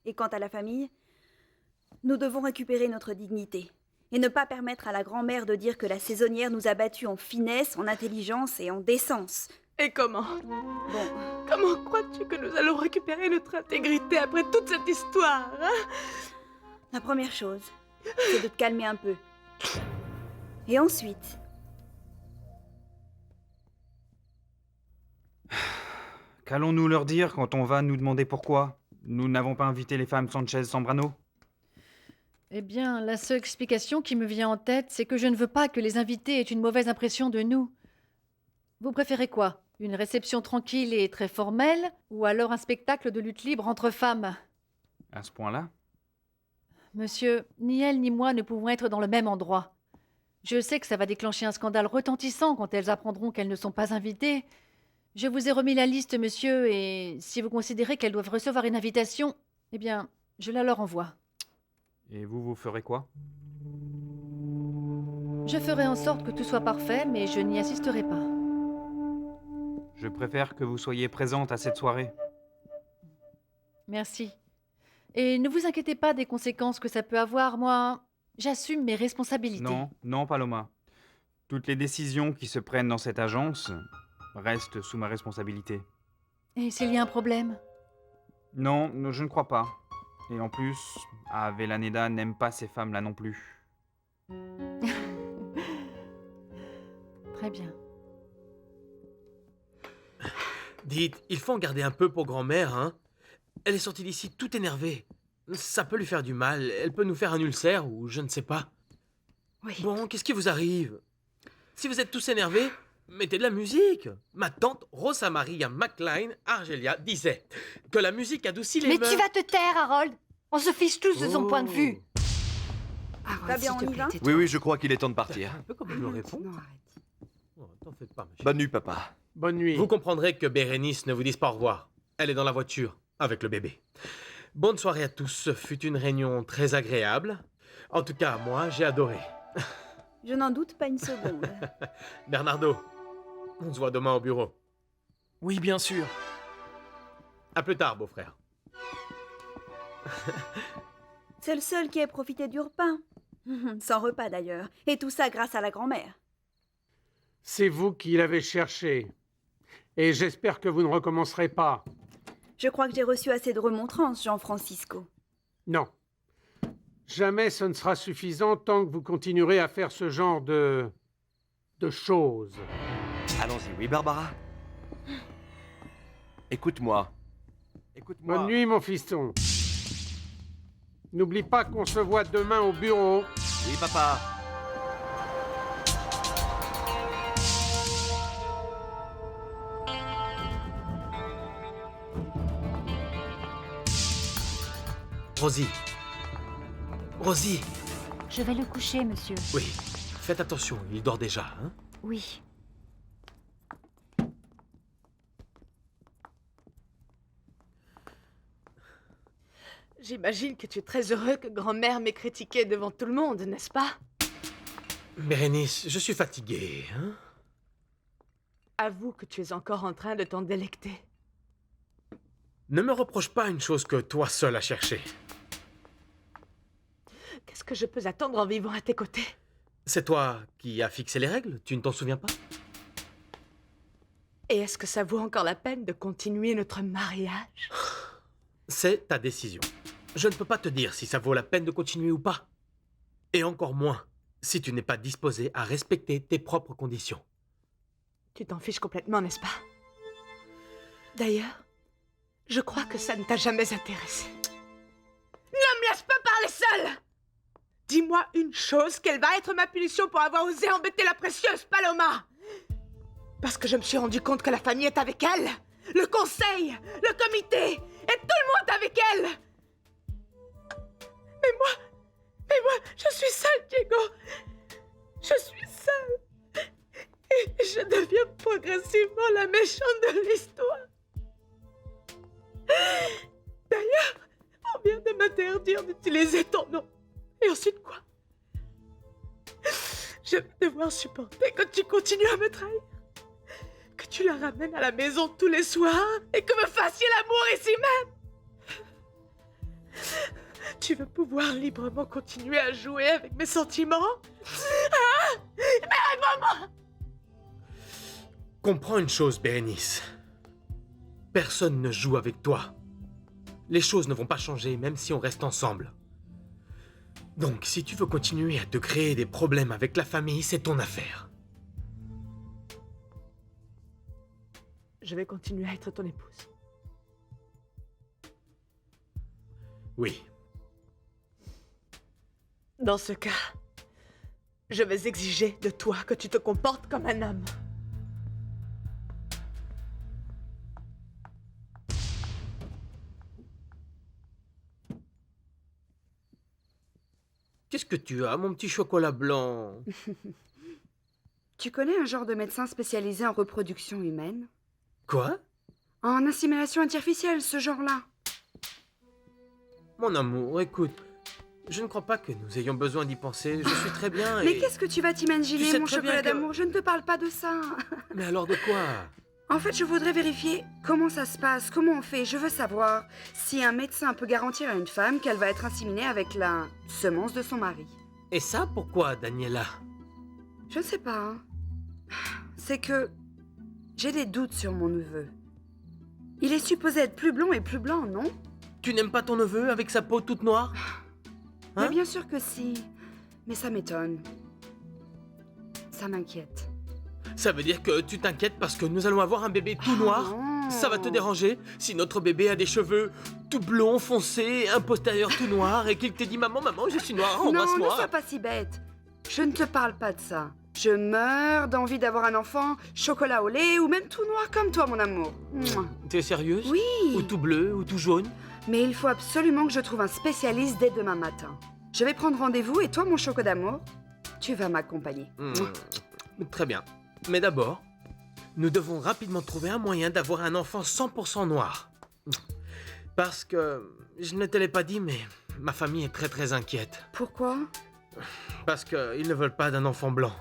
Et quant à la famille, nous devons récupérer notre dignité. Et ne pas permettre à la grand-mère de dire que la saisonnière nous a battus en finesse, en intelligence et en décence. Et comment? Bon, Comment crois-tu que nous allons récupérer notre intégrité après toute cette histoire, hein? la première chose, c'est de te calmer un peu. Et ensuite, Qu'allons-nous leur dire quand on va nous demander pourquoi nous n'avons pas invité les femmes Sanchez-Zambrano? Eh bien, la seule explication qui me vient en tête, c'est que je ne veux pas que les invités aient une mauvaise impression de nous. Vous préférez quoi? Une réception tranquille et très formelle, ou alors un spectacle de lutte libre entre femmes? À ce point-là? Monsieur, ni elle ni moi ne pouvons être dans le même endroit. Je sais que ça va déclencher un scandale retentissant quand elles apprendront qu'elles ne sont pas invitées. Je vous ai remis la liste, monsieur, et si vous considérez qu'elles doivent recevoir une invitation, eh bien, je la leur envoie. Et vous ferez quoi? Je ferai en sorte que tout soit parfait, mais je n'y assisterai pas. Je préfère que vous soyez présente à cette soirée. Merci. Et ne vous inquiétez pas des conséquences que ça peut avoir, moi, j'assume mes responsabilités. Non, Paloma. Toutes les décisions qui se prennent dans cette agence restent sous ma responsabilité. Et s'il y a un problème? Non, je ne crois pas. Et en plus, Avellaneda n'aime pas ces femmes-là non plus. Très bien. Dites, il faut en garder un peu pour grand-mère, hein? Elle est sortie d'ici toute énervée. Ça peut lui faire du mal, elle peut nous faire un ulcère ou je ne sais pas. Oui. Bon, qu'est-ce qui vous arrive? Si vous êtes tous énervés, mettez de la musique. Ma tante Rosa Maria McLean Argelia disait que la musique adoucit les Mais mœurs. tu vas te taire, Harold. On se fiche tous de son Oh. point de vue. Fabien, on y va? Oui, je crois qu'il est temps de partir. Un peu comme je le réponds. Non, arrête. Oh, t'en faites pas, monsieur. Bonne nuit, papa. Bonne nuit. Vous comprendrez que Bérénice ne vous dise pas au revoir. Elle est dans la voiture, avec le bébé. Bonne soirée à tous. Ce fut une réunion très agréable. En tout cas, moi, j'ai adoré. Je n'en doute pas une seconde. Bernardo, on se voit demain au bureau. Oui, bien sûr. À plus tard, beau-frère. C'est le seul qui ait profité du repas. Sans repas d'ailleurs. Et tout ça grâce à la grand-mère. C'est vous qui l'avez cherché. Et j'espère que vous ne recommencerez pas. Je crois que j'ai reçu assez de remontrances, Jean-Francisco. Non. Jamais ce ne sera suffisant tant que vous continuerez à faire ce genre de choses. Allons-y, oui, Barbara. Écoute-moi. Écoute-moi. Bonne nuit, mon fiston. N'oublie pas qu'on se voit demain au bureau. Oui, papa. Rosie. Rosie. Je vais le coucher, monsieur. Oui, faites attention, il dort déjà, hein? Oui. J'imagine que tu es très heureux que grand-mère m'ait critiqué devant tout le monde, n'est-ce pas? Bérénice, je suis fatigué, hein? Avoue que tu es encore en train de t'en délecter. Ne me reproche pas une chose que toi seul as cherché. Qu'est-ce que je peux attendre en vivant à tes côtés? C'est toi qui as fixé les règles, tu ne t'en souviens pas? Et est-ce que ça vaut encore la peine de continuer notre mariage? C'est ta décision. Je ne peux pas te dire si ça vaut la peine de continuer ou pas. Et encore moins si tu n'es pas disposé à respecter tes propres conditions. Tu t'en fiches complètement, n'est-ce pas? D'ailleurs, je crois que ça ne t'a jamais intéressé. Ne me laisse pas parler seule! Dis-moi une chose, quelle va être ma punition pour avoir osé embêter la précieuse Paloma? Parce que je me suis rendu compte que la famille est avec elle, le conseil, le comité, et tout le monde avec elle. Mais moi, je suis seule, Diego. Je suis seule. Et je deviens progressivement la méchante de l'histoire. D'ailleurs, on vient de m'interdire d'utiliser ton nom. Et ensuite quoi? Je vais devoir supporter que tu continues à me trahir. Que tu la ramènes à la maison tous les soirs et que me fassiez l'amour ici même. Tu veux pouvoir librement continuer à jouer avec mes sentiments? Comprends une chose, Bérénice. Personne ne joue avec toi. Les choses ne vont pas changer même si on reste ensemble. Donc, si tu veux continuer à te créer des problèmes avec la famille, c'est ton affaire. Je vais continuer à être ton épouse. Oui. Dans ce cas, je vais exiger de toi que tu te comportes comme un homme. Qu'est-ce que tu as, mon petit chocolat blanc? Tu connais un genre de médecin spécialisé en reproduction humaine? Quoi? En assimilation artificielle, ce genre-là. Mon amour, écoute, je ne crois pas que nous ayons besoin d'y penser. Je suis très bien et... Mais qu'est-ce que tu vas Tu t'imaginer, sais mon très bien chocolat que- d'amour? Je ne te parle pas de ça. Mais alors de quoi? En fait, je voudrais vérifier comment ça se passe, comment on fait. Je veux savoir si un médecin peut garantir à une femme qu'elle va être inséminée avec la semence de son mari. Et ça, pourquoi, Daniela? Je ne sais pas. Hein. C'est que j'ai des doutes sur mon neveu. Il est supposé être plus blond et plus blanc, non? Tu n'aimes pas ton neveu avec sa peau toute noire? Mais Hein? bien sûr que si. Mais ça m'étonne. Ça m'inquiète. Ça veut dire que tu t'inquiètes parce que nous allons avoir un bébé tout Oh noir? non. Ça va te déranger si notre bébé a des cheveux tout blonds, foncés, un postérieur tout noir et qu'il te dit « Maman, maman, je suis noir, Non, ne embrasse-moi sois pas si bête. Je ne te parle pas de ça. Je meurs d'envie d'avoir un enfant chocolat au lait ou même tout noir comme toi, mon amour. Mouah. ». T'es sérieuse? Oui, Ou tout bleu, ou tout jaune? mais il faut absolument que je trouve un spécialiste dès demain matin. Je vais prendre rendez-vous et toi, mon chocolat d'amour, tu vas m'accompagner. Mouah. Très bien. Mais d'abord, nous devons rapidement trouver un moyen d'avoir un enfant 100% noir. Parce que, je ne te l'ai pas dit, mais ma famille est très très inquiète. Pourquoi? Parce qu'ils ne veulent pas d'un enfant blanc,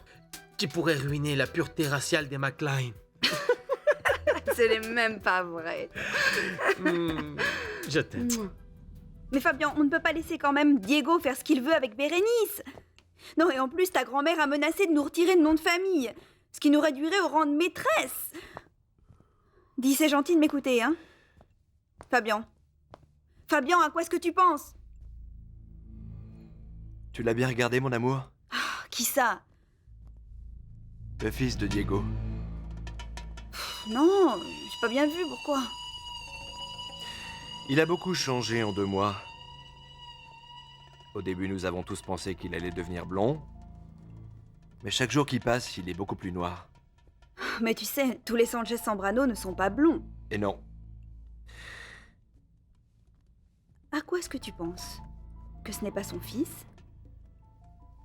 qui pourrait ruiner la pureté raciale des McLean. Ce n'est même pas vrai. Je t'aime. Mouah. Mais Fabien, on ne peut pas laisser quand même Diego faire ce qu'il veut avec Bérénice. Non, et en plus, ta grand-mère a menacé de nous retirer le nom de famille, ce qui nous réduirait au rang de maîtresse. Dis, c'est gentil de m'écouter, hein? Fabien. Fabien, à quoi est-ce que tu penses? Tu l'as bien regardé, mon amour? Qui ça? Le fils de Diego. Non, j'ai pas bien vu, pourquoi? Il a beaucoup changé en 2 mois. Au début, nous avons tous pensé qu'il allait devenir blond. Mais chaque jour qui passe, il est beaucoup plus noir. Mais tu sais, tous les Sanchez Zambrano ne sont pas blonds. Et non, À quoi est-ce que tu penses? Que ce n'est pas son fils?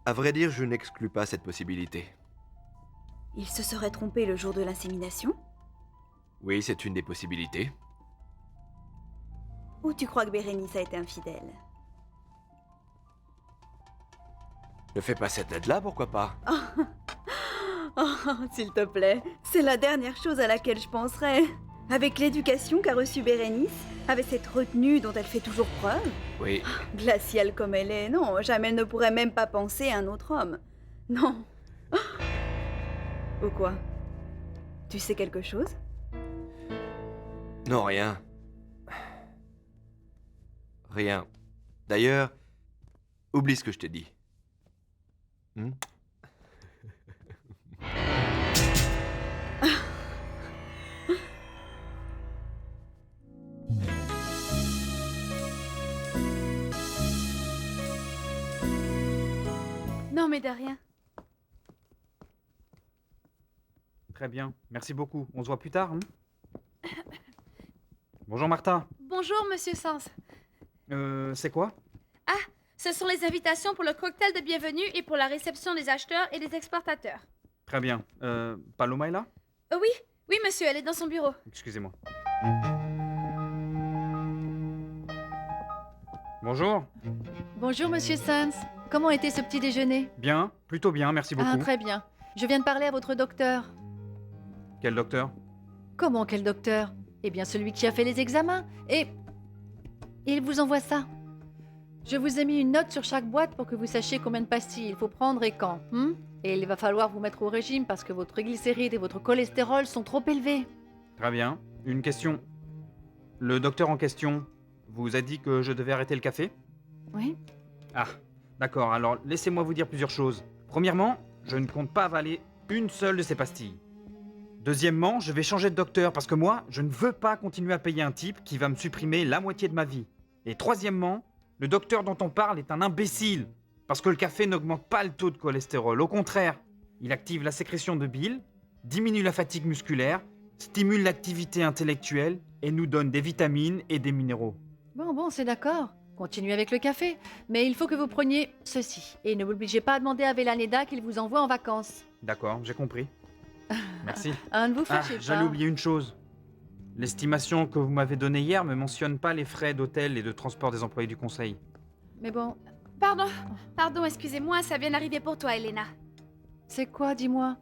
à vrai dire, je n'exclus pas cette possibilité. Il se serait trompé le jour de l'insémination? Oui, c'est une des possibilités. Ou tu crois que Bérénice a été infidèle? Ne fais pas cette aide-là, pourquoi pas? Oh, s'il te plaît, c'est la dernière chose à laquelle je penserais. Avec l'éducation qu'a reçue Bérénice, avec cette retenue dont elle fait toujours preuve, Oui, glaciale comme elle est, non, jamais elle ne pourrait même pas penser à un autre homme. Non. Ou quoi? Tu sais quelque chose? non, rien. Rien. D'ailleurs, oublie ce que je t'ai dit. Hmm? Non, mais de rien. Très bien, merci beaucoup. On se voit plus tard, hein? Bonjour Martha. Bonjour, monsieur Sens. C'est quoi? Ce sont les invitations pour le cocktail de bienvenue et pour la réception des acheteurs et des exportateurs. Très bien. Paloma est là? Oui, oui, monsieur, elle est dans son bureau. Excusez-moi. Bonjour. Bonjour, monsieur Sands. Comment était ce petit déjeuner? Bien, plutôt bien, merci beaucoup. Ah, très bien. Je viens de parler à votre docteur. Quel docteur? Comment, quel docteur? Eh bien, celui qui a fait les examens. Et il vous envoie ça. Je vous ai mis une note sur chaque boîte pour que vous sachiez combien de pastilles il faut prendre et quand. Et il va falloir vous mettre au régime parce que votre triglycéride et votre cholestérol sont trop élevés. Très bien. Une question. Le docteur en question vous a dit que je devais arrêter le café? Oui. Ah, d'accord. Alors, laissez-moi vous dire plusieurs choses. Premièrement, je ne compte pas avaler une seule de ces pastilles. Deuxièmement, je vais changer de docteur parce que moi, je ne veux pas continuer à payer un type qui va me supprimer la moitié de ma vie. Et troisièmement, le docteur dont on parle est un imbécile parce que le café n'augmente pas le taux de cholestérol. Au contraire, il active la sécrétion de bile, diminue la fatigue musculaire, stimule l'activité intellectuelle et nous donne des vitamines et des minéraux. Bon, c'est d'accord. Continuez avec le café. Mais il faut que vous preniez ceci. Et ne vous obligez pas à demander à Vélaneda qu'il vous envoie en vacances. D'accord, j'ai compris. Merci. Ne vous fâchez pas. J'allais oublier une chose. L'estimation que vous m'avez donnée hier ne mentionne pas les frais d'hôtel et de transport des employés du conseil. Mais bon, Pardon, excusez-moi, ça vient d'arriver pour toi, Elena. c'est quoi, dis-moi?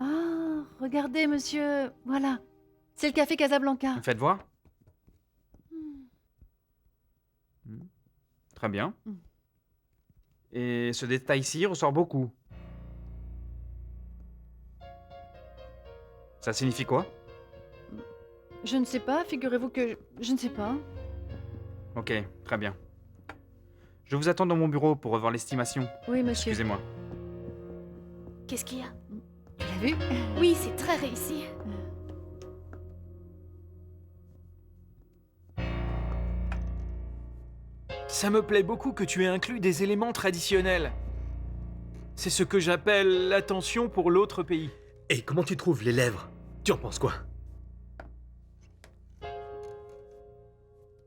Ah, regardez, monsieur. Voilà. C'est le café Casablanca. Me faites voir? Très bien. Et ce détail-ci ressort beaucoup. Ça signifie quoi? Je ne sais pas, figurez-vous que... Je ne sais pas. Ok, très bien. Je vous attends dans mon bureau pour revoir l'estimation. Oui, monsieur. Excusez-moi. Qu'est-ce qu'il y a? Tu l'as vu? Oui, c'est très réussi. Ça me plaît beaucoup que tu aies inclus des éléments traditionnels. C'est ce que j'appelle l'attention pour l'autre pays. Et comment tu trouves les lèvres? Tu en penses quoi?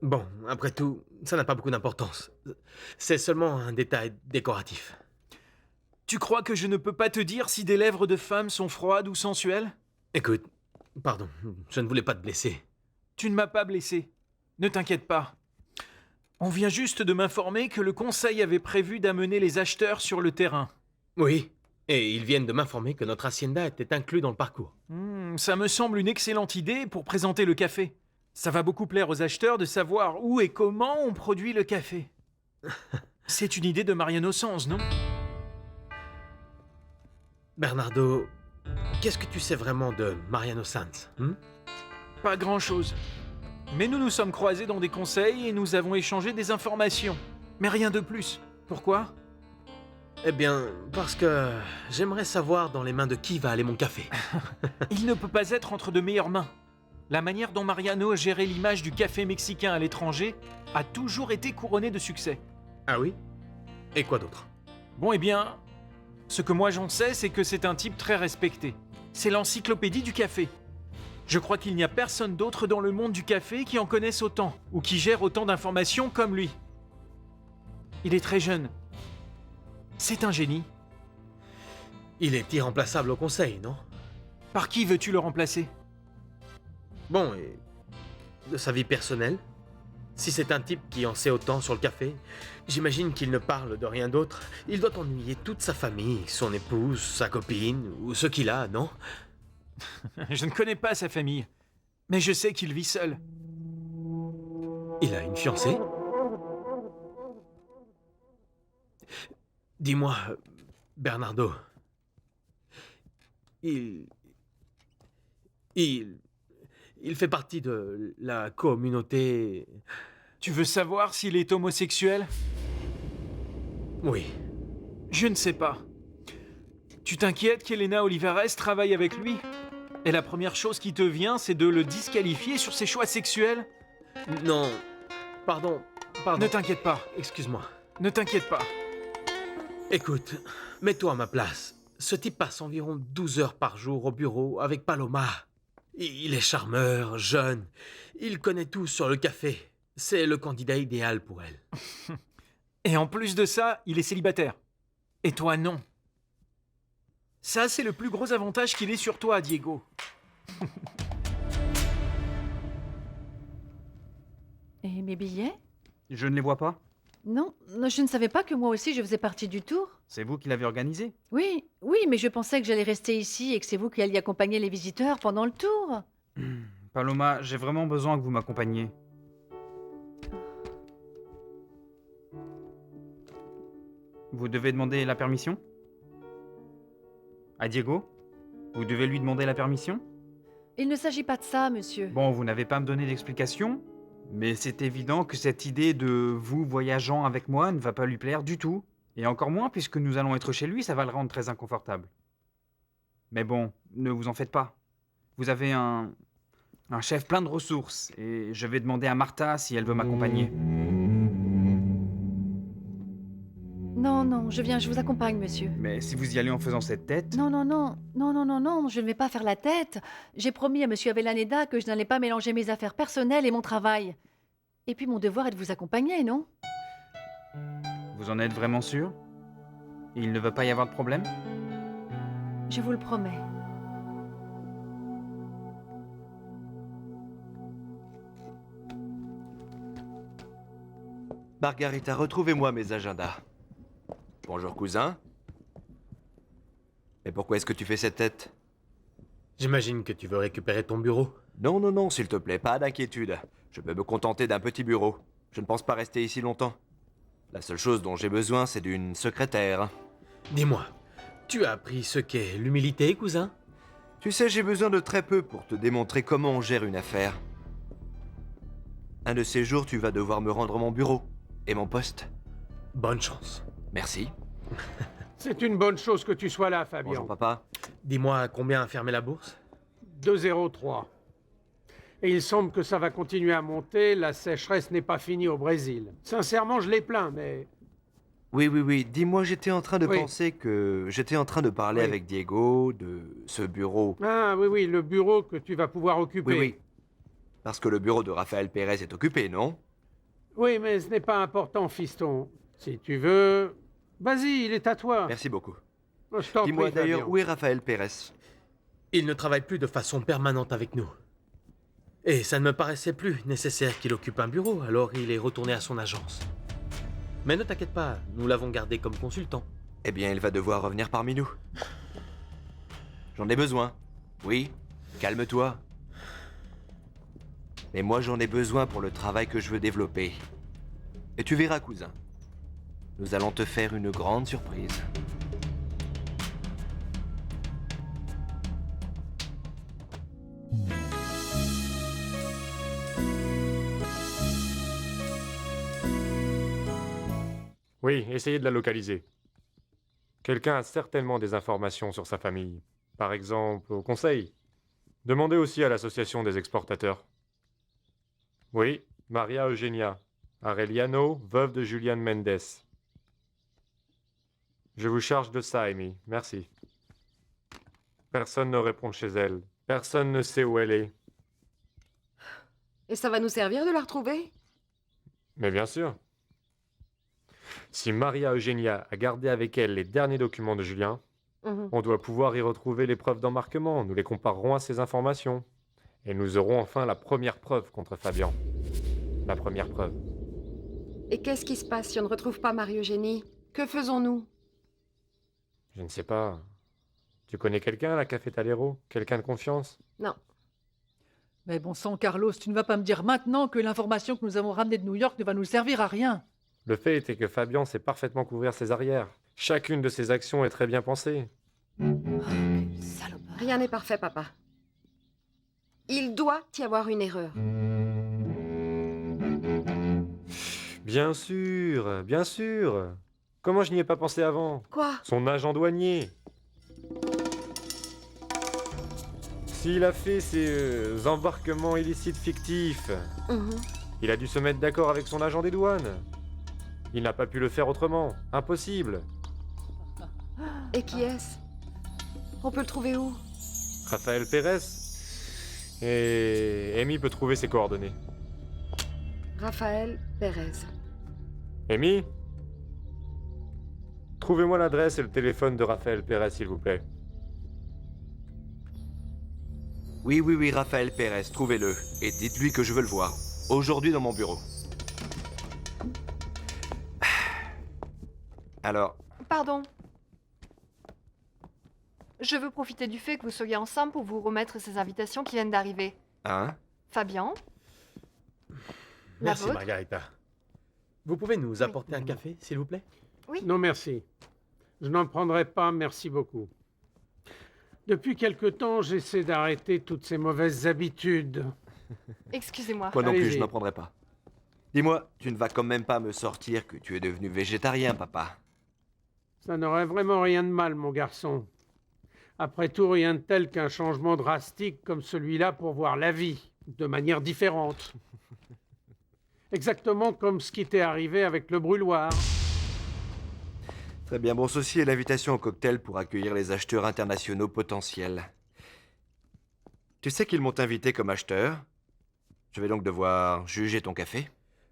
Bon, après tout, ça n'a pas beaucoup d'importance. C'est seulement un détail décoratif. Tu crois que je ne peux pas te dire si des lèvres de femme sont froides ou sensuelles? Écoute, pardon, je ne voulais pas te blesser. Tu ne m'as pas blessé. Ne t'inquiète pas. On vient juste de m'informer que le conseil avait prévu d'amener les acheteurs sur le terrain. Oui, et ils viennent de m'informer que notre hacienda était inclus dans le parcours. Ça me semble une excellente idée pour présenter le café. Ça va beaucoup plaire aux acheteurs de savoir où et comment on produit le café. C'est une idée de Mariano Sanz, non? Bernardo, qu'est-ce que tu sais vraiment de Mariano Sanz? Pas grand-chose. Mais nous nous sommes croisés dans des conseils et nous avons échangé des informations. Mais rien de plus. Pourquoi? Eh bien, parce que j'aimerais savoir dans les mains de qui va aller mon café. Il ne peut pas être entre de meilleures mains. La manière dont Mariano gérait l'image du café mexicain à l'étranger a toujours été couronnée de succès. Ah oui? Et quoi d'autre? Bon, eh bien, ce que moi j'en sais, c'est que c'est un type très respecté. C'est l'encyclopédie du café. Je crois qu'il n'y a personne d'autre dans le monde du café qui en connaisse autant, ou qui gère autant d'informations comme lui. Il est très jeune. C'est un génie. Il est irremplaçable au conseil, non? Par qui veux-tu le remplacer? Bon, et de sa vie personnelle? Si c'est un type qui en sait autant sur le café, j'imagine qu'il ne parle de rien d'autre. Il doit ennuyer toute sa famille, son épouse, sa copine, ou ce qu'il a, non? Je ne connais pas sa famille, mais je sais qu'il vit seul. Il a une fiancée? Dis-moi, Bernardo, il fait partie de la communauté... Tu veux savoir s'il est homosexuel? Oui. Je ne sais pas. Tu t'inquiètes qu'Elena Olivares travaille avec lui? Et la première chose qui te vient, c'est de le disqualifier sur ses choix sexuels? Non. Pardon. Ne t'inquiète pas. Excuse-moi. Ne t'inquiète pas. Écoute, mets-toi à ma place. Ce type passe environ 12 heures par jour au bureau avec Paloma. Il est charmeur, jeune. Il connaît tout sur le café. C'est le candidat idéal pour elle. Et en plus de ça, il est célibataire. Et toi, non. Ça, c'est le plus gros avantage qu'il ait sur toi, Diego. Et mes billets? Je ne les vois pas. Non, je ne savais pas que moi aussi je faisais partie du tour. C'est vous qui l'avez organisé? Oui, mais je pensais que j'allais rester ici et que c'est vous qui alliez accompagner les visiteurs pendant le tour. Paloma, j'ai vraiment besoin que vous m'accompagniez. Vous devez demander la permission? À Diego? Vous devez lui demander la permission? Il ne s'agit pas de ça, monsieur. Bon, vous n'avez pas à me donner d'explication, mais c'est évident que cette idée de vous voyageant avec moi ne va pas lui plaire du tout. Et encore moins puisque nous allons être chez lui, ça va le rendre très inconfortable. Mais bon, ne vous en faites pas. Vous avez un chef plein de ressources, et je vais demander à Martha si elle veut m'accompagner. Non, non, je vous accompagne, monsieur. Mais si vous y allez en faisant cette tête... Non, non, non, non, non, non, non, je ne vais pas faire la tête. J'ai promis à monsieur Avellaneda que je n'allais pas mélanger mes affaires personnelles et mon travail. Et puis mon devoir est de vous accompagner, non? Vous en êtes vraiment sûr? Il ne va pas y avoir de problème? Je vous le promets. Margarita, retrouvez-moi mes agendas. Bonjour, cousin. Mais pourquoi est-ce que tu fais cette tête? J'imagine que tu veux récupérer ton bureau. Non, non, non, s'il te plaît, pas d'inquiétude. Je peux me contenter d'un petit bureau. Je ne pense pas rester ici longtemps. La seule chose dont j'ai besoin, c'est d'une secrétaire. Dis-moi, tu as appris ce qu'est l'humilité, cousin? Tu sais, j'ai besoin de très peu pour te démontrer comment on gère une affaire. Un de ces jours, tu vas devoir me rendre mon bureau et mon poste. Bonne chance. Merci. C'est une bonne chose que tu sois là, Bonjour, Fabian. papa. Dis-moi combien a fermé la bourse? 2,03. Et il semble que ça va continuer à monter, la sécheresse n'est pas finie au Brésil. Sincèrement, je l'ai plaint, mais... Oui, oui, oui. Dis-moi, j'étais en train de Oui. penser que... J'étais en train de parler Oui. avec Diego de ce bureau. Ah oui, oui, le bureau que tu vas pouvoir occuper. Oui, oui. Parce que le bureau de Raphaël Pérez est occupé, non? Oui, mais ce n'est pas important, fiston. Si tu veux... Vas-y, il est à toi. Merci beaucoup. Je t'en Dis-moi prie, d'ailleurs, Fabian. où est Raphaël Pérez? Il ne travaille plus de façon permanente avec nous. Et ça ne me paraissait plus nécessaire qu'il occupe un bureau, alors il est retourné à son agence. Mais ne t'inquiète pas, nous l'avons gardé comme consultant. Eh bien, il va devoir revenir parmi nous. J'en ai besoin. Oui, calme-toi. Mais moi, j'en ai besoin pour le travail que je veux développer. Et tu verras, cousin. Nous allons te faire une grande surprise. Oui, essayez de la localiser. Quelqu'un a certainement des informations sur sa famille. Par exemple, au conseil. Demandez aussi à l'association des exportateurs. Oui, Maria Eugenia. Arellano, veuve de Julian Mendes. Je vous charge de ça, Amy. Merci. Personne ne répond chez elle. Personne ne sait où elle est. Et ça va nous servir de la retrouver? Mais bien sûr. Si Maria Eugenia a gardé avec elle les derniers documents de Julien, on doit pouvoir y retrouver les preuves d'embarquement. Nous les comparerons à ces informations. Et nous aurons enfin la première preuve contre Fabian. La première preuve. Et qu'est-ce qui se passe si on ne retrouve pas Marie-Eugénie? Que faisons-nous? Je ne sais pas. Tu connais quelqu'un à la Café Talero? Quelqu'un de confiance? Non. Mais bon sang, Carlos, tu ne vas pas me dire maintenant que l'information que nous avons ramenée de New York ne va nous servir à rien. Le fait était que Fabian sait parfaitement couvrir ses arrières. Chacune de ses actions est très bien pensée. Salopard. Rien n'est parfait, papa. Il doit y avoir une erreur. Bien sûr, bien sûr. Comment je n'y ai pas pensé avant? Quoi? Son agent douanier. S'il a fait ces embarquements illicites fictifs, il a dû se mettre d'accord avec son agent des douanes. Il n'a pas pu le faire autrement. Impossible. Et qui est-ce? On peut le trouver où? Raphaël Pérez. Et Amy peut trouver ses coordonnées. Raphaël Pérez. Amy? Trouvez-moi l'adresse et le téléphone de Raphaël Pérez, s'il vous plaît. Oui, oui, oui, Raphaël Pérez, trouvez-le. Et dites-lui que je veux le voir. Aujourd'hui dans mon bureau. Alors, Pardon. Je veux profiter du fait que vous soyez ensemble pour vous remettre ces invitations qui viennent d'arriver. hein? Fabian? La Merci, vôtre? Margarita. Vous pouvez nous apporter un café, s'il vous plaît? Oui. Non, merci. Je n'en prendrai pas, merci beaucoup. Depuis quelque temps, j'essaie d'arrêter toutes ces mauvaises habitudes. Excusez-moi. Moi non plus, Allez-y. je n'en prendrai pas. Dis-moi, tu ne vas quand même pas me sortir que tu es devenu végétarien, papa. Ça n'aurait vraiment rien de mal, mon garçon. Après tout, rien de tel qu'un changement drastique comme celui-là pour voir la vie de manière différente. Exactement comme ce qui t'est arrivé avec le brûloir. Très bien, bon, ceci est l'invitation au cocktail pour accueillir les acheteurs internationaux potentiels. Tu sais qu'ils m'ont invité comme acheteur. Je vais donc devoir juger ton café.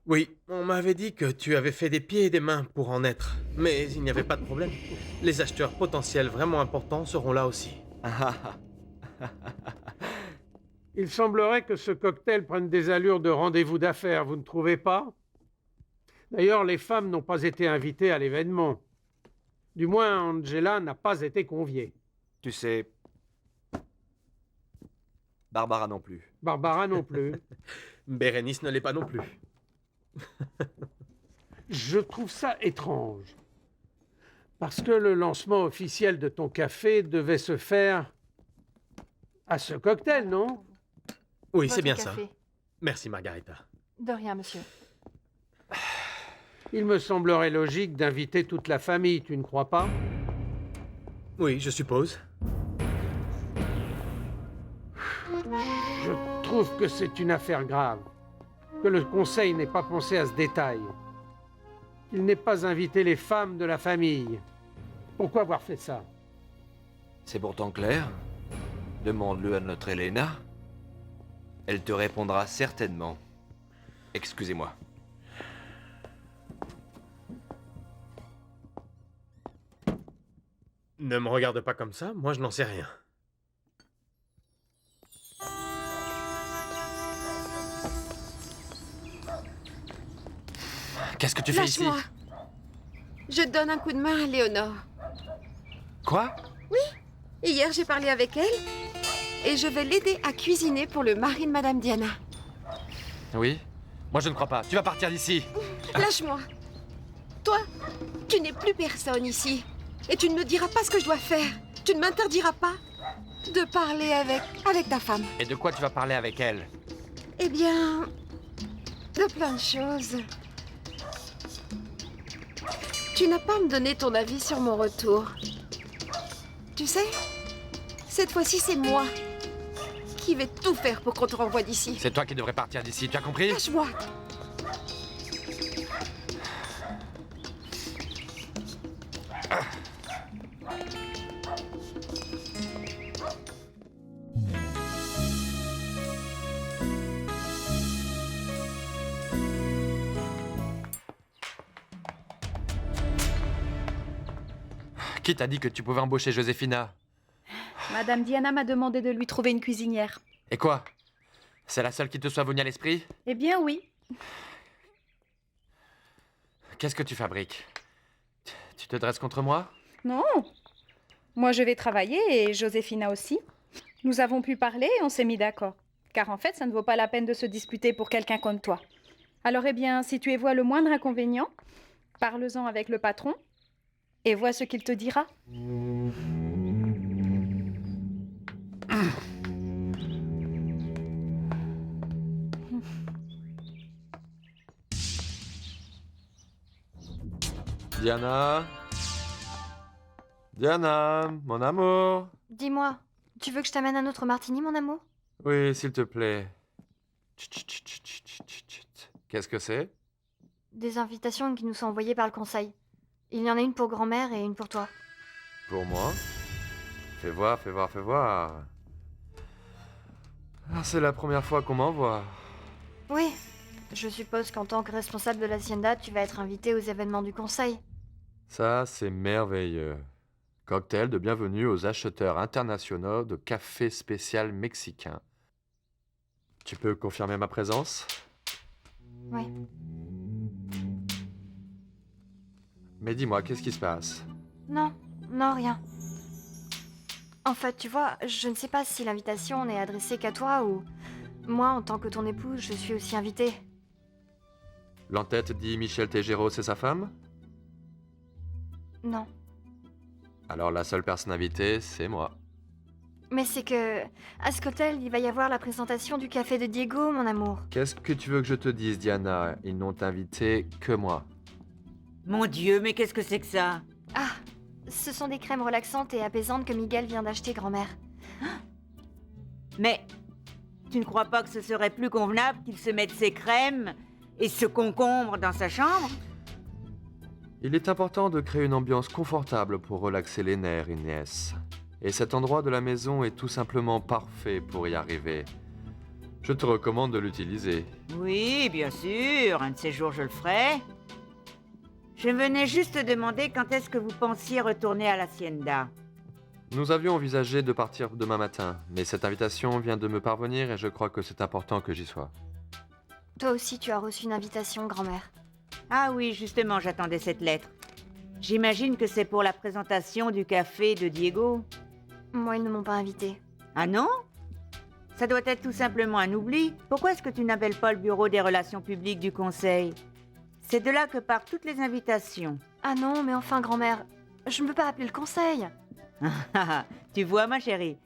Oui, on m'avait dit que tu avais fait des pieds et des mains pour en être. Mais il n'y avait pas de problème. Les acheteurs potentiels vraiment importants seront là aussi. Il semblerait que ce cocktail prenne des allures de rendez-vous d'affaires, vous ne trouvez pas? D'ailleurs, les femmes n'ont pas été invitées à l'événement. Du moins, Angela n'a pas été conviée. Tu sais... Barbara non plus. Barbara non plus. Bérénice ne l'est pas non plus. Je trouve ça étrange. Parce que le lancement officiel de ton café devait se faire à ce cocktail, non? Oui, Votre c'est bien café. ça. Merci, Margarita. De rien, monsieur. Il me semblerait logique d'inviter toute la famille, tu ne crois pas? Oui, je suppose. Je trouve que c'est une affaire grave, que le conseil n'ait pas pensé à ce détail, qu'il n'ait pas invité les femmes de la famille. Pourquoi avoir fait ça? C'est pourtant clair. Demande-le à notre Elena. Elle te répondra certainement. Excusez-moi. Ne me regarde pas comme ça, moi je n'en sais rien. Qu'est-ce que tu fais ici? Lâche-moi. Je donne un coup de main à Léonore. Quoi? Hier, j'ai parlé avec elle et je vais l'aider à cuisiner pour le mari de Madame Diana. Oui? Moi je ne crois pas. Tu vas partir d'ici. Lâche-moi. Toi, tu n'es plus personne ici. Et tu ne me diras pas ce que je dois faire. Tu ne m'interdiras pas de parler avec ta femme. Et de quoi tu vas parler avec elle? Eh bien, de plein de choses. Tu n'as pas à me donner ton avis sur mon retour. Tu sais, cette fois-ci, c'est moi qui vais tout faire pour qu'on te renvoie d'ici. C'est toi qui devrais partir d'ici, tu as compris? Lâche-moi. Qui t'a dit que tu pouvais embaucher Joséphina? Madame Diana m'a demandé de lui trouver une cuisinière. Et quoi? C'est la seule qui te soit venue à l'esprit? Eh bien oui. Qu'est-ce que tu fabriques? Tu te dresses contre moi? Non. Moi je vais travailler et Joséphina aussi. Nous avons pu parler et on s'est mis d'accord. Car en fait, ça ne vaut pas la peine de se disputer pour quelqu'un comme toi. Alors eh bien, si tu y vois le moindre inconvénient, parle-en avec le patron et vois ce qu'il te dira. Diana? Diana, mon amour? Dis-moi, tu veux que je t'amène un autre martini, mon amour? Oui, s'il te plaît. Qu'est-ce que c'est? Des invitations qui nous sont envoyées par le conseil. Il y en a une pour grand-mère et une pour toi. Pour moi? Fais voir, fais voir, fais voir. Ah, c'est la première fois qu'on m'envoie. Oui, je suppose qu'en tant que responsable de l'hacienda, tu vas être invité aux événements du conseil. Ça, c'est merveilleux. Cocktail de bienvenue aux acheteurs internationaux de café spécial mexicain. Tu peux confirmer ma présence? Oui. Mais dis-moi, qu'est-ce qui se passe? Non, non, rien. En fait, tu vois, je ne sais pas si l'invitation n'est adressée qu'à toi ou... Moi, en tant que ton épouse, je suis aussi invitée. L'entête dit Michel Tégéraud, c'est sa femme? Non. Alors la seule personne invitée, c'est moi. Mais c'est que... à ce cocktail, il va y avoir la présentation du café de Diego, mon amour. Qu'est-ce que tu veux que je te dise, Diana? Ils n'ont invité que moi. Mon Dieu, mais qu'est-ce que c'est que ça? Ah, ce sont des crèmes relaxantes et apaisantes que Miguel vient d'acheter, grand-mère. Mais tu ne crois pas que ce serait plus convenable qu'il se mette ses crèmes et ce concombre dans sa chambre? Il est important de créer une ambiance confortable pour relaxer les nerfs, Inès. Et cet endroit de la maison est tout simplement parfait pour y arriver. Je te recommande de l'utiliser. Oui, bien sûr, un de ces jours je le ferai. Je venais juste te demander quand est-ce que vous pensiez retourner à l'hacienda. Nous avions envisagé de partir demain matin, mais cette invitation vient de me parvenir et je crois que c'est important que j'y sois. Toi aussi, tu as reçu une invitation, grand-mère. Ah oui, justement, j'attendais cette lettre. J'imagine que c'est pour la présentation du café de Diego. Moi, ils ne m'ont pas invité. Ah non? Ça doit être tout simplement un oubli. Pourquoi est-ce que tu n'appelles pas le bureau des relations publiques du conseil? C'est de là que partent toutes les invitations. Ah non, mais enfin, grand-mère, je ne peux pas appeler le conseil. Tu vois, ma chérie,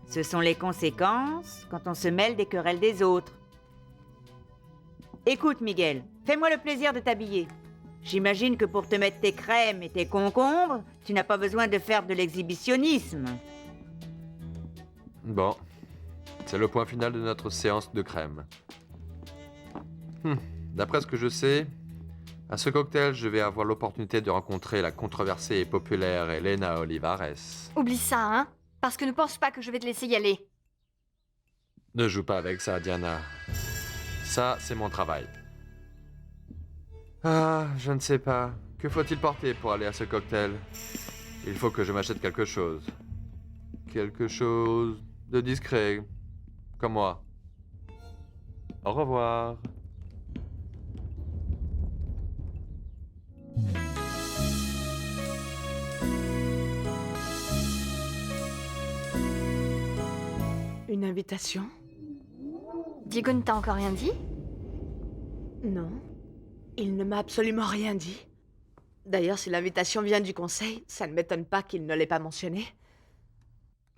ce sont les conséquences quand on se mêle des querelles des autres. Écoute, Miguel, fais-moi le plaisir de t'habiller. J'imagine que pour te mettre tes crèmes et tes concombres, tu n'as pas besoin de faire de l'exhibitionnisme. Bon, c'est le point final de notre séance de crème. D'après ce que je sais, à ce cocktail, je vais avoir l'opportunité de rencontrer la controversée et populaire Elena Olivares. Oublie ça, hein? Parce que ne pense pas que je vais te laisser y aller. Ne joue pas avec ça, Diana. Ça, c'est mon travail. Ah, je ne sais pas. Que faut-il porter pour aller à ce cocktail? Il faut que je m'achète quelque chose. Quelque chose de discret. Comme moi. Au revoir. Une invitation? Diego ne t'a encore rien dit? Non. Il ne m'a absolument rien dit. D'ailleurs, si l'invitation vient du conseil, ça ne m'étonne pas qu'il ne l'ait pas mentionné.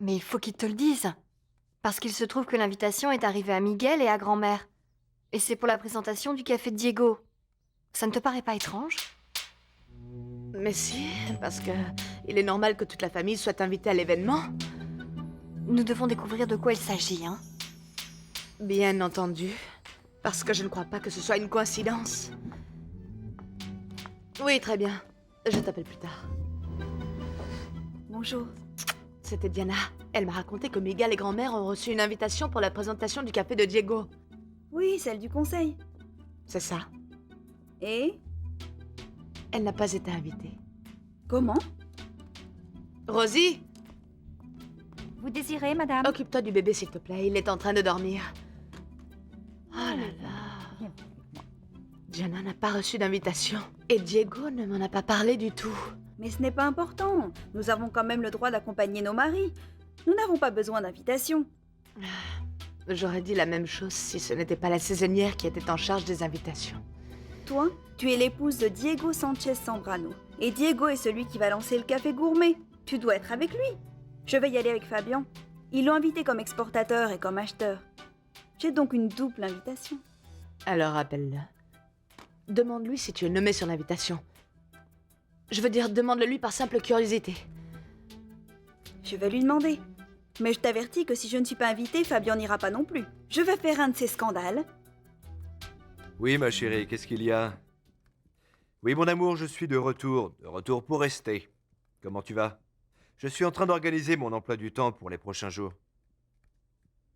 Mais il faut qu'il te le dise. Parce qu'il se trouve que l'invitation est arrivée à Miguel et à grand-mère. Et c'est pour la présentation du café de Diego. Ça ne te paraît pas étrange? Mais si, parce que il est normal que toute la famille soit invitée à l'événement. Nous devons découvrir de quoi il s'agit, hein? Bien entendu. Parce que je ne crois pas que ce soit une coïncidence. Oui, très bien. Je t'appelle plus tard. Bonjour. C'était Diana. Elle m'a raconté que Miguel et grand-mère ont reçu une invitation pour la présentation du café de Diego. Oui, celle du conseil. C'est ça. Et? Elle n'a pas été invitée. Comment? Rosie! Vous désirez, madame? Occupe-toi du bébé, s'il te plaît. Il est en train de dormir. Oh là là. Diana n'a pas reçu d'invitation. Et Diego ne m'en a pas parlé du tout. Mais ce n'est pas important. Nous avons quand même le droit d'accompagner nos maris. Nous n'avons pas besoin d'invitation. J'aurais dit la même chose si ce n'était pas la saisonnière qui était en charge des invitations. Toi, tu es l'épouse de Diego Sanchez Zambrano. Et Diego est celui qui va lancer le café gourmet. Tu dois être avec lui. Je vais y aller avec Fabian. Ils l'ont invité comme exportateur et comme acheteur. J'ai donc une double invitation. Alors appelle-le. Demande-lui si tu es nommé sur l'invitation. Je veux dire, demande-le-lui par simple curiosité. Je vais lui demander. Mais je t'avertis que si je ne suis pas invitée, Fabian n'ira pas non plus. Je vais faire un de ces scandales. Oui, ma chérie, qu'est-ce qu'il y a? Oui, mon amour, je suis de retour pour rester. Comment tu vas? Je suis en train d'organiser mon emploi du temps pour les prochains jours.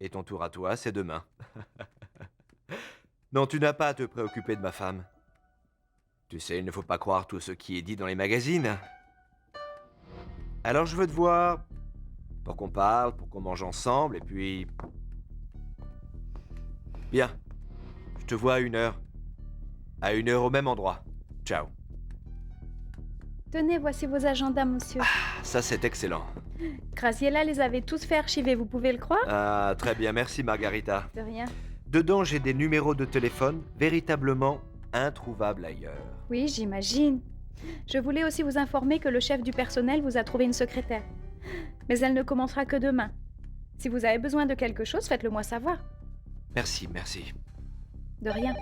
Et ton tour à toi, c'est demain. Non, tu n'as pas à te préoccuper de ma femme. Tu sais, il ne faut pas croire tout ce qui est dit dans les magazines. Alors je veux te voir pour qu'on parle, pour qu'on mange ensemble, et puis... Bien. Je te vois à 1h. À 1h au même endroit. Ciao. Tenez, voici vos agendas, monsieur. Ça, c'est excellent. Graciela les avait tous fait archiver, vous pouvez le croire? Ah, très bien, merci Margarita. De rien. Dedans, j'ai des numéros de téléphone véritablement introuvables ailleurs. Oui, j'imagine. Je voulais aussi vous informer que le chef du personnel vous a trouvé une secrétaire. Mais elle ne commencera que demain. Si vous avez besoin de quelque chose, faites-le moi savoir. Merci, merci. De rien.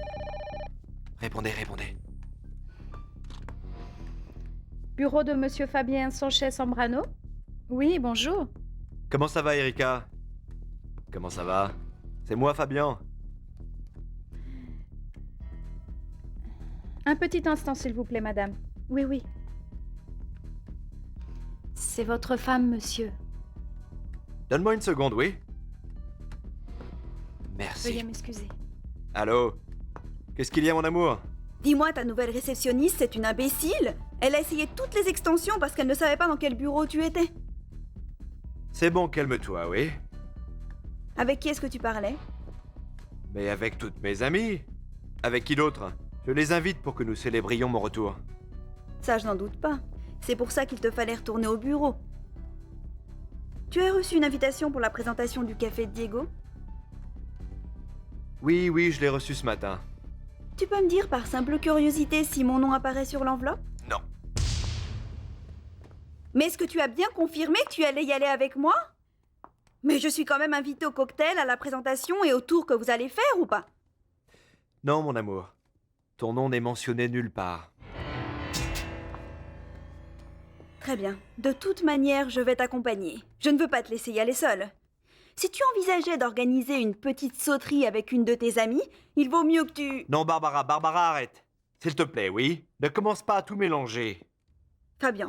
Répondez, répondez. Bureau de Monsieur Fabien Sanchez-Sambrano? Oui, bonjour. Comment ça va, Erika? Comment ça va? C'est moi, Fabien. Un petit instant, s'il vous plaît, madame. Oui, oui. C'est votre femme, monsieur. Donne-moi une seconde, oui? Merci. Veuillez m'excuser. Allô? Qu'est-ce qu'il y a, mon amour? Dis-moi, ta nouvelle réceptionniste, c'est une imbécile. Elle a essayé toutes les extensions parce qu'elle ne savait pas dans quel bureau tu étais. C'est bon, calme-toi, oui? Avec qui est-ce que tu parlais? Mais avec toutes mes amies. Avec qui d'autre? Je les invite pour que nous célébrions mon retour. Ça, je n'en doute pas. C'est pour ça qu'il te fallait retourner au bureau. Tu as reçu une invitation pour la présentation du café de Diego? Oui, oui, je l'ai reçu ce matin. Tu peux me dire par simple curiosité si mon nom apparaît sur l'enveloppe? Non. Mais est-ce que tu as bien confirmé que tu allais y aller avec moi? Mais je suis quand même invitée au cocktail, à la présentation et au tour que vous allez faire ou pas? Non, mon amour. Ton nom n'est mentionné nulle part. Très bien. De toute manière, je vais t'accompagner. Je ne veux pas te laisser y aller seule. Si tu envisageais d'organiser une petite sauterie avec une de tes amies, il vaut mieux que tu... Non, Barbara, arrête. S'il te plaît, oui? Ne commence pas à tout mélanger. Fabien,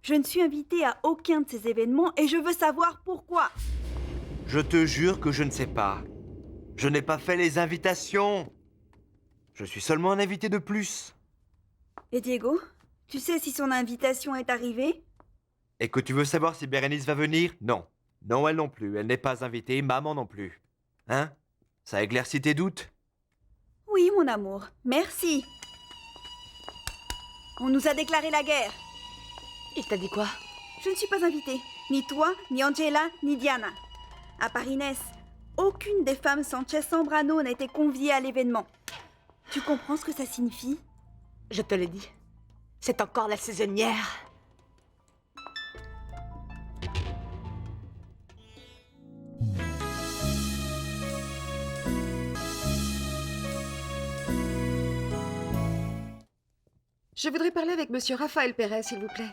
je ne suis invitée à aucun de ces événements et je veux savoir pourquoi. Je te jure que je ne sais pas. Je n'ai pas fait les invitations. Je suis seulement un invité de plus. Et Diego, tu sais si son invitation est arrivée? Et que tu veux savoir si Bérénice va venir? Non. Non, elle non plus. Elle n'est pas invitée, maman non plus. Hein? Ça éclaircit tes doutes? Oui, mon amour. Merci. On nous a déclaré la guerre. Il t'a dit quoi? Je ne suis pas invitée. Ni toi, ni Angela, ni Diana. À part Inès, aucune des femmes Sanchez-Sambrano n'a été conviée à l'événement. Tu comprends ce que ça signifie? Je te l'ai dit. C'est encore la saisonnière. Je voudrais parler avec Monsieur Raphaël Pérez, s'il vous plaît.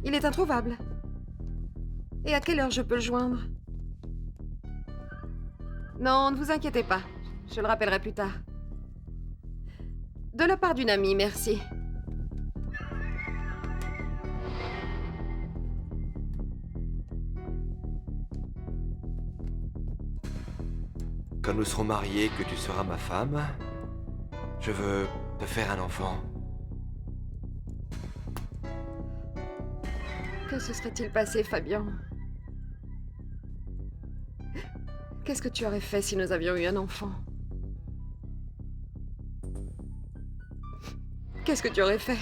Il est introuvable. Et à quelle heure je peux le joindre? Non, ne vous inquiétez pas. Je le rappellerai plus tard. De la part d'une amie, merci. Quand nous serons mariés, que tu seras ma femme, je veux te faire un enfant. Que se serait-il passé, Fabien? Qu'est-ce que tu aurais fait si nous avions eu un enfant? Qu'est-ce que tu aurais fait?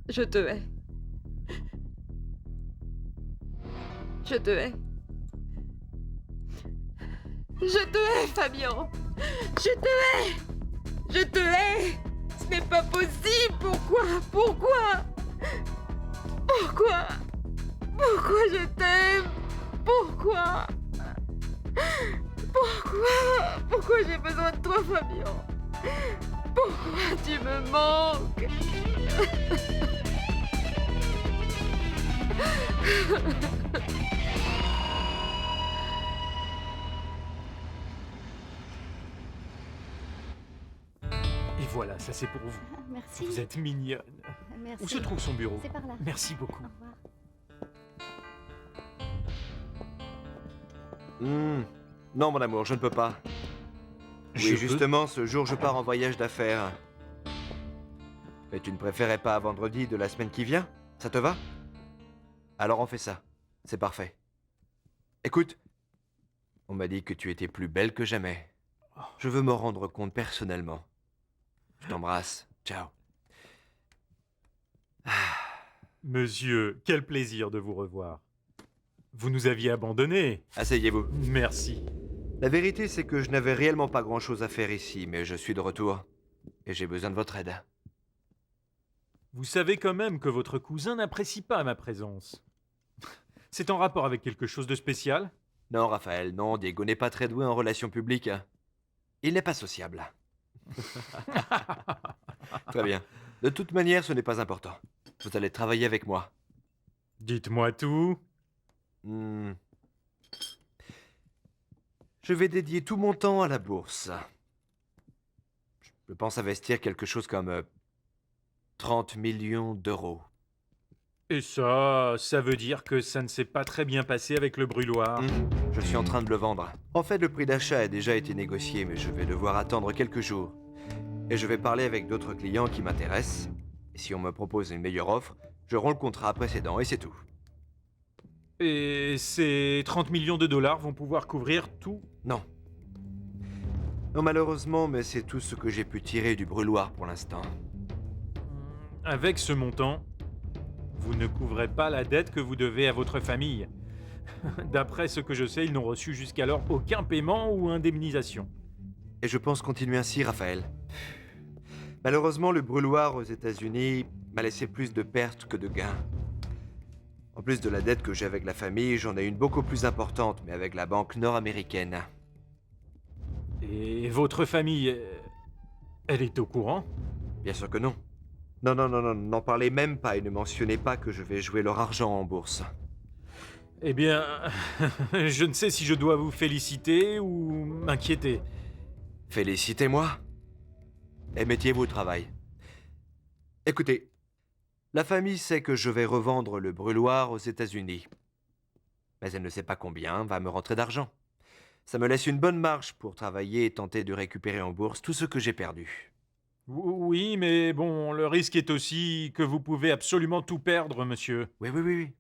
Je te hais. Je te hais. Je te hais, Fabien. Je te hais. Je te hais. Ce n'est pas possible. Pourquoi? Pourquoi? Pourquoi? Pourquoi je t'aime? Pourquoi? Pourquoi? Pourquoi j'ai besoin de toi, Fabien? Pourquoi tu me manques? Et voilà, ça c'est pour vous. Merci. Vous êtes mignonne. Merci. Où se trouve son bureau? C'est par là. Merci beaucoup. Au revoir. Non, mon amour, je ne peux pas. Je Oui, peux? justement, ce jour, je pars en voyage d'affaires. Mais tu ne préférais pas à vendredi de la semaine qui vient? Ça te va? Alors on fait ça. C'est parfait. Écoute, on m'a dit que tu étais plus belle que jamais. Je veux me rendre compte personnellement. Je t'embrasse. Ciao. Monsieur, quel plaisir de vous revoir. Vous nous aviez abandonnés. Asseyez-vous. Merci. La vérité, c'est que je n'avais réellement pas grand-chose à faire ici, mais je suis de retour. Et j'ai besoin de votre aide. Vous savez quand même que votre cousin n'apprécie pas ma présence. C'est en rapport avec quelque chose de spécial? Non, Raphaël, non, Diego n'est pas très doué en relations publiques. Il n'est pas sociable. Très bien. De toute manière, ce n'est pas important. Vous allez travailler avec moi. Dites-moi tout. Je vais dédier tout mon temps à la bourse. Je pense investir quelque chose comme 30 millions d'euros. Et ça veut dire que ça ne s'est pas très bien passé avec le brûloir. Je suis en train de le vendre. En fait, le prix d'achat a déjà été négocié, mais je vais devoir attendre quelques jours. Et je vais parler avec d'autres clients qui m'intéressent. Et si on me propose une meilleure offre, je rends le contrat précédent et c'est tout. Et ces 30 millions de dollars vont pouvoir couvrir tout? Non. Non, malheureusement, mais c'est tout ce que j'ai pu tirer du brûloir pour l'instant. Avec ce montant, vous ne couvrez pas la dette que vous devez à votre famille. D'après ce que je sais, ils n'ont reçu jusqu'alors aucun paiement ou indemnisation. Et je pense continuer ainsi, Raphaël. Malheureusement, le brûloir aux États-Unis m'a laissé plus de pertes que de gains. En plus de la dette que j'ai avec la famille, j'en ai une beaucoup plus importante, mais avec la banque nord-américaine. Et votre famille, elle est au courant? Bien sûr que non. Non, n'en parlez même pas et ne mentionnez pas que je vais jouer leur argent en bourse. Eh bien, je ne sais si je dois vous féliciter ou m'inquiéter. Félicitez-moi. Et mettez-vous au travail. Écoutez, la famille sait que je vais revendre le brûloir aux États-Unis. Mais elle ne sait pas combien va me rentrer d'argent. Ça me laisse une bonne marge pour travailler et tenter de récupérer en bourse tout ce que j'ai perdu. Oui, mais bon, le risque est aussi que vous pouvez absolument tout perdre, monsieur. Oui.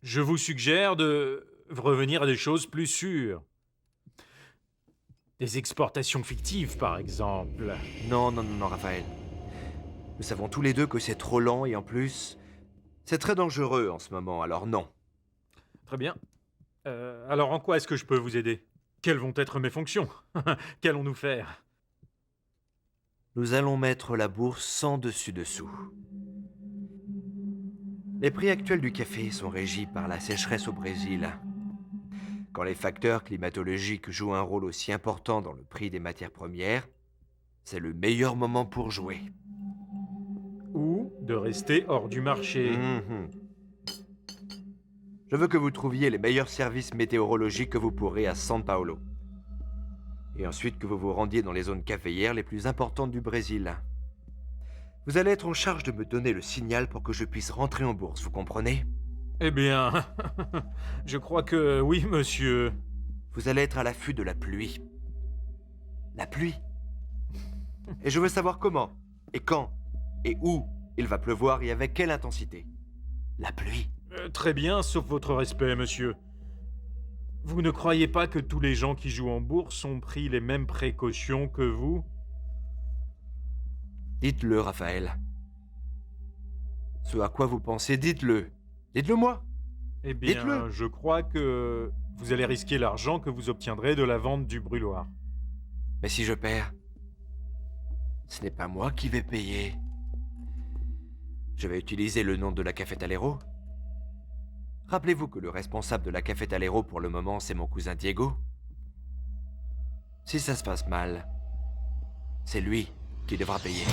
Je vous suggère de revenir à des choses plus sûres. Des exportations fictives, par exemple. Non, Raphaël. Nous savons tous les deux que c'est trop lent et en plus, c'est très dangereux en ce moment, alors non. Très bien. Alors en quoi est-ce que je peux vous aider? Quelles vont être mes fonctions? Qu'allons-nous faire? Nous allons mettre la bourse sans dessus-dessous. Les prix actuels du café sont régis par la sécheresse au Brésil. Quand les facteurs climatologiques jouent un rôle aussi important dans le prix des matières premières, c'est le meilleur moment pour jouer. Ou de rester hors du marché. Je veux que vous trouviez les meilleurs services météorologiques que vous pourrez à São Paulo. Et ensuite que vous vous rendiez dans les zones caféières les plus importantes du Brésil. Vous allez être en charge de me donner le signal pour que je puisse rentrer en bourse, vous comprenez? Eh bien, je crois que oui, monsieur. Vous allez être à l'affût de la pluie. La pluie. Et je veux savoir comment, et quand, et où il va pleuvoir et avec quelle intensité. La pluie. Très bien, sauf votre respect, monsieur. Vous ne croyez pas que tous les gens qui jouent en bourse ont pris les mêmes précautions que vous? Dites-le, Raphaël. Ce à quoi vous pensez, dites-le. Dites-le moi. Eh bien, je crois que vous allez risquer l'argent que vous obtiendrez de la vente du brûloir. Mais si je perds, ce n'est pas moi qui vais payer. Je vais utiliser le nom de la Cafetalero. Rappelez-vous que le responsable de la Cafetalero pour le moment, c'est mon cousin Diego. Si ça se passe mal, c'est lui qui devra payer.